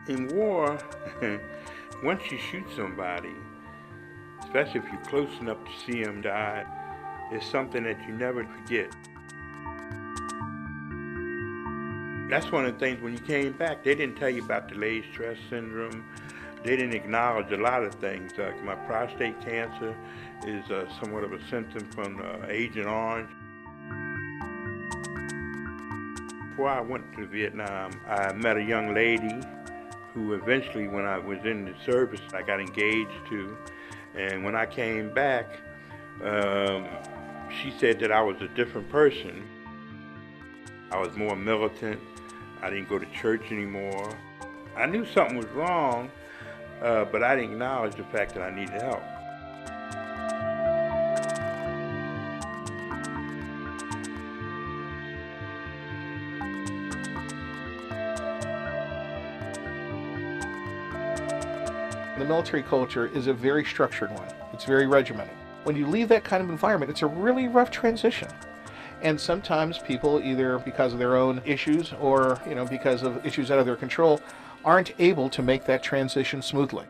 In war, once you shoot somebody, especially if you're close enough to see them die, it's something that you never forget. That's one of the things when you came back, they didn't tell you about delayed stress syndrome. They didn't acknowledge a lot of things. Like my prostate cancer is somewhat of a symptom from Agent Orange. Before I went to Vietnam, I met a young lady who eventually, when I was in the service, I got engaged to. And when I came back, she said that I was a different person. I was more militant. I didn't go to church anymore. I knew something was wrong, but I didn't acknowledge the fact that I needed help. The military culture is a very structured one. It's very regimented. When you leave that kind of environment, it's a really rough transition. And sometimes people, either because of their own issues or because of issues out of their control, aren't able to make that transition smoothly.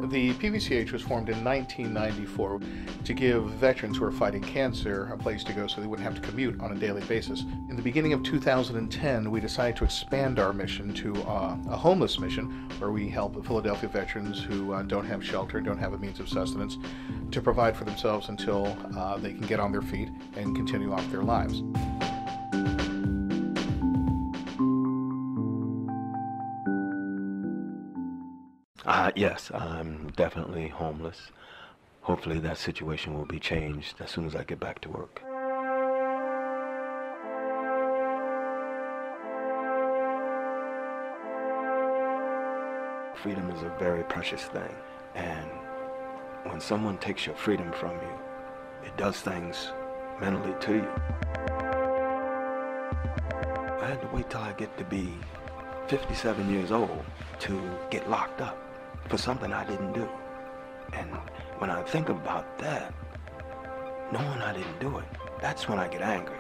The PVCH was formed in 1994 to give veterans who are fighting cancer a place to go so they wouldn't have to commute on a daily basis. In the beginning of 2010, we decided to expand our mission to a homeless mission where we help Philadelphia veterans who don't have shelter, don't have a means of sustenance, to provide for themselves until they can get on their feet and continue off their lives. Yes, I'm definitely homeless. Hopefully that situation will be changed as soon as I get back to work. Freedom is a very precious thing, and when someone takes your freedom from you, it does things mentally to you. I had to wait till I get to be 57 years old to get locked up for something I didn't do. And when I think about that, knowing I didn't do it, that's when I get angry.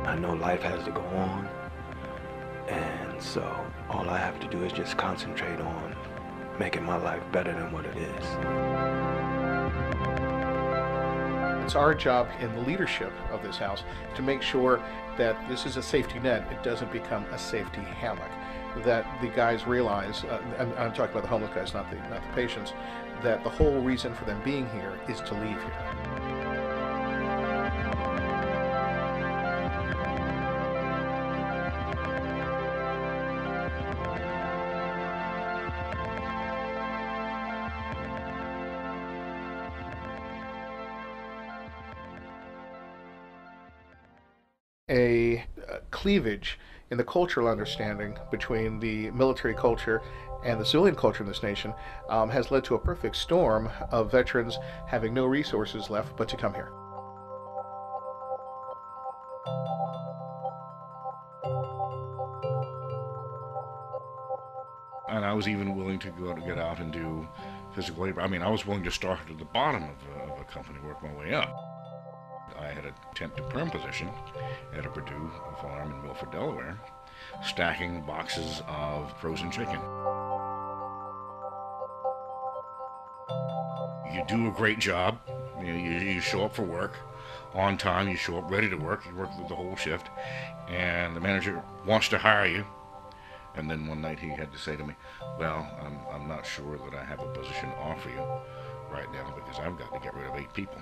I know life has to go on, and so all I have to do is just concentrate on making my life better than what it is. It's our job in the leadership of this house to make sure that this is a safety net. It doesn't become a safety hammock. That the guys realize, I'm talking about the homeless guys, not the patients, that the whole reason for them being here is to leave here. A cleavage in the cultural understanding between the military culture and the civilian culture in this nation has led to a perfect storm of veterans having no resources left but to come here. And I was even willing to get out and do physical labor. I mean, I was willing to start at the bottom of a company, work my way up. I had a temp to perm position at a Purdue farm in Milford, Delaware, stacking boxes of frozen chicken. You do a great job. You show up for work on time. You show up ready to work. You work the whole shift, and the manager wants to hire you. And then one night he had to say to me, "Well, I'm not sure that I have a position to offer you right now because I've got to get rid of 8 people."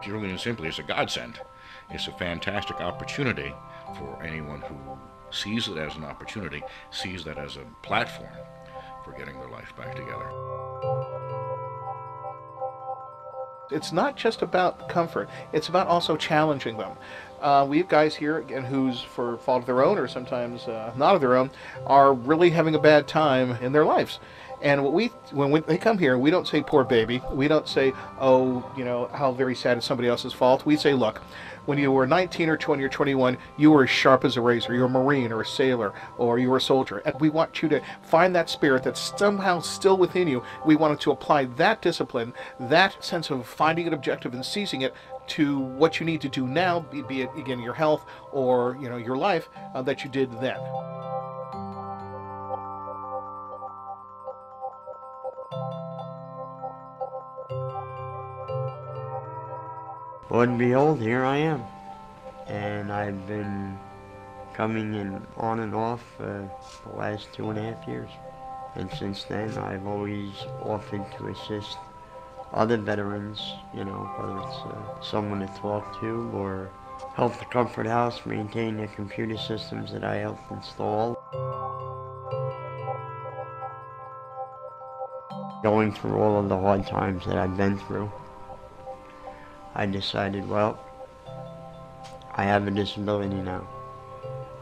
Purely and simply, it's a godsend. It's a fantastic opportunity for anyone who sees it as an opportunity, sees that as a platform for getting their life back together. It's not just about comfort, it's about also challenging them. We have guys here, again, who's, for fault of their own or sometimes not of their own, are really having a bad time in their lives. And when they come here, we don't say poor baby. We don't say, oh, how very sad, it's somebody else's fault. We say, look, when you were 19 or 20 or 21, you were as sharp as a razor. You're a Marine or a sailor or you were a soldier. And we want you to find that spirit that's somehow still within you. We wanted to apply that discipline, that sense of finding an objective and seizing it to what you need to do now, be it, again, your health or, your life, that you did then. Lo and behold, here I am. And I've been coming in on and off the last 2.5 years. And since then, I've always offered to assist other veterans, whether it's someone to talk to or help the Comfort House maintain their computer systems that I helped install. Going through all of the hard times that I've been through, I decided, well, I have a disability now.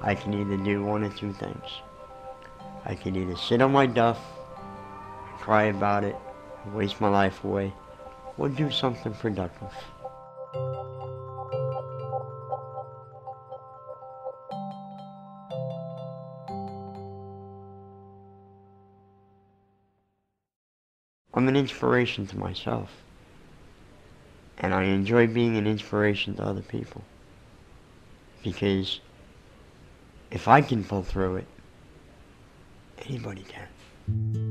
I can either do one of two things. I can either sit on my duff, cry about it, waste my life away, or do something productive. I'm an inspiration to myself. And I enjoy being an inspiration to other people. Because if I can pull through it, anybody can.